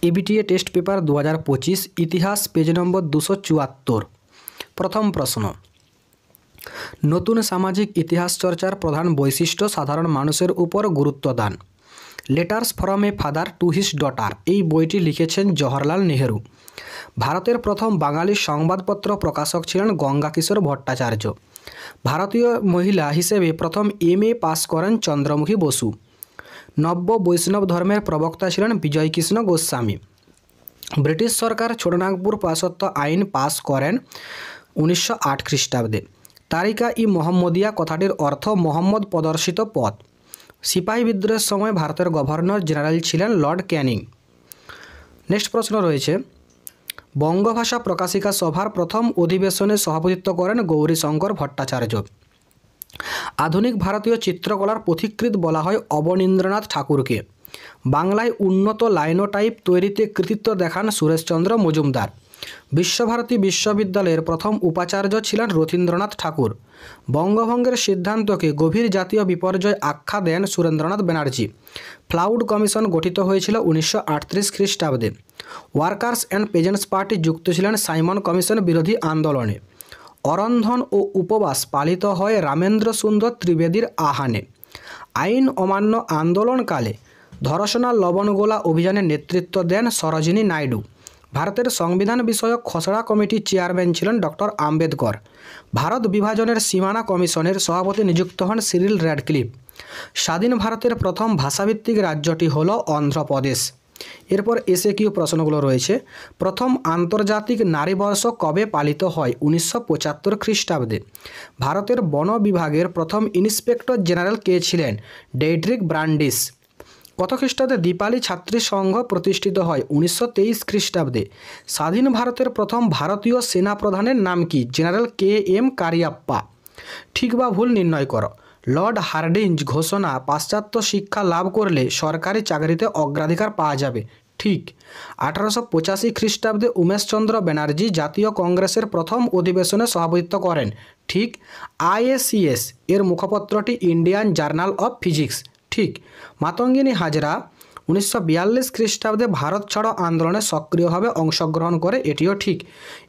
ABTA test paper 2025 ইতিহাস page নম্বর 274। প্রথম প্রশ্ন, নতুন সামাজিক ইতিহাস চর্চার প্রধান বৈশিষ্ট্য সাধারণ মানুষের উপর গুরুত্ব দান। Letters from a father to his daughter এই বইটি লিখেছেন জওহরলাল নেহেরু। ভারতের প্রথম বাঙালি সংবাদপত্র প্রকাশক ছিলেন গঙ্গাকিশোর ভট্টাচার্য। ভারতীয় মহিলা হিসেবে প্রথম এমএ পাস করেন চন্দ্রমুখী বসু। নব্য বৈষ্ণব ধর্মের প্রবক্তা ছিলেন বিজয়কৃষ্ণ গোস্বামী। ব্রিটিশ সরকার ছোটনাগপুর পাশত্ব আইন পাস করেন 1908 খ্রিস্টাব্দে। তারিকা ই মোহাম্মদিয়া কথাটির অর্থ মোহাম্মদ প্রদর্শিত পথ। সিপাহী বিদ্রোহের সময় ভারতের গভর্নর জেনারেল ছিলেন লর্ড ক্যানিং। নেক্সট প্রশ্ন রয়েছে, বঙ্গভাষা প্রকাশিকা সভার প্রথম অধিবেশনে সভাপতিত্ব করেন গৌরীশঙ্কর ভট্টাচার্য। আধুনিক ভারতীয় চিত্রকলার পথিকৃৎ বলা হয় অবনীন্দ্রনাথ ঠাকুরকে। বাংলায় উন্নত লাইনোটাইপ তৈরিতে কৃতিত্ব দেখান সুরেশচন্দ্র মজুমদার। বিশ্বভারতী বিশ্ববিদ্যালয়ের প্রথম উপাচার্য ছিলেন রথীন্দ্রনাথ ঠাকুর। বঙ্গভঙ্গের সিদ্ধান্তকে গভীর জাতীয় বিপর্যয় আখ্যা দেন সুরেন্দ্রনাথ ব্যানার্জি। ফ্লাউড কমিশন গঠিত হয়েছিল 1938 খ্রিস্টাব্দে। ওয়ার্কার্স অ্যান্ড পেজেন্টস পার্টি যুক্ত ছিলেন সাইমন কমিশন বিরোধী আন্দোলনে। অরন্ধন ও উপবাস পালিত হয় রামেন্দ্র সুন্দর ত্রিবেদীর আহ্বানে। আইন অমান্য আন্দোলনকালে ধরসনা লবণগোলা অভিযানে নেতৃত্ব দেন সরোজিনী নাইডু। ভারতের সংবিধান বিষয়ক খসড়া কমিটির চেয়ারম্যান ছিলেন ডক্টর আম্বেদকর। ভারত বিভাজনের সীমানা কমিশনের সভাপতি নিযুক্ত হন সিরিল র্যাডক্লিফ। স্বাধীন ভারতের প্রথম ভাষাভিত্তিক রাজ্যটি হল অন্ধ্রপ্রদেশ। এরপর এসএকিউ প্রশ্নগুলো রয়েছে। প্রথম আন্তর্জাতিক নারী দিবস কবে পালিত হয়? 1975 খ্রিস্টাব্দে। ভারতের বন বিভাগের প্রথম ইন্সপেক্টর জেনারেল কে ছিলেন? ডেইড্রিক ব্রান্ডিস। কত খ্রিস্টাব্দে দীপালি ছাত্রী সংঘ প্রতিষ্ঠিত হয়? 1923 খ্রিস্টাব্দে। স্বাধীন ভারতের প্রথম ভারতীয় সেনাপ্রধানের নাম কি? General KM Cariappa. ঠিক বা ভুল নির্ণয় করো। লর্ড হার্ডিঞ্জ ঘোষণা, পাশ্চাত্য শিক্ষা লাভ করলে সরকারি চাকরিতে অগ্রাধিকার পাওয়া যাবে। ঠিক। 1885 খ্রিস্টাব্দে উমেশচন্দ্র ব্যানার্জি জাতীয় কংগ্রেসের প্রথম অধিবেশনে সভাপতিত্ব করেন। ঠিক। IACS এর মুখপত্রটি ইন্ডিয়ান জার্নাল অফ ফিজিক্স। ঠিক। মাতঙ্গিনী হাজরা 1942 খ্রিস্টাব্দে ভারত ছাড়ো আন্দোলনে সক্রিয়ভাবে অংশগ্রহণ করে, এটিও ঠিক।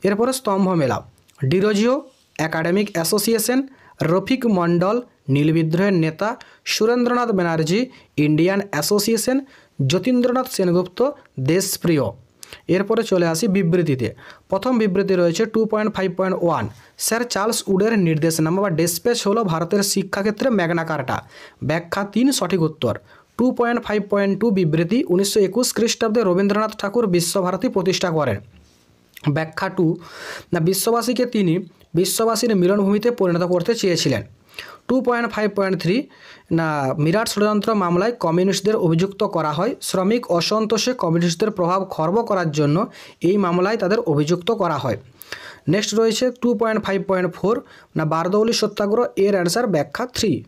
এরপরে স্তম্ভ মেলাও। ডিরোজিও একাডেমিক অ্যাসোসিয়েশন, রফিক মণ্ডল নীল বিদ্রোহের নেতা, সুরেন্দ্রনাথ ব্যানার্জি ইন্ডিয়ান অ্যাসোসিয়েশন, যতীন্দ্রনাথ সেনগুপ্ত দেশপ্রিয়। এরপরে চলে আসি বিবৃতিতে। প্রথম বিবৃতি রয়েছে 2.5.1। স্যার চার্লস উডের নির্দেশনামা বা ডেসপ্যাচ হলো ভারতের শিক্ষাক্ষেত্রে ম্যাগনা কার্টা। ব্যাখ্যা 3 সঠিক উত্তর। 2.5.2 বিবৃতি 1921 খ্রিস্টাব্দে রবীন্দ্রনাথ ঠাকুর বিশ্বভারতী প্রতিষ্ঠা করেন। ব্যাখ্যা 2 না, বিশ্ববাসীকে তিনি বিশ্ববাসীর মিলনভূমিতে পরিণত করতে চেয়েছিলেন। 2.5.3 না, মিরাট ষড়যন্ত্র মামলায় কমিউনিস্টদের অভিযুক্ত করা হয়। শ্রমিক অসন্তোষে কমিউনিস্টদের প্রভাব খর্ব করার জন্য এই মামলায় তাদের অভিযুক্ত করা হয়। নেক্সট রয়েছে 2.5.4 না, বারদৌলি সত্যাগ্রহ। এর অ্যান্সার ব্যাখ্যা 3।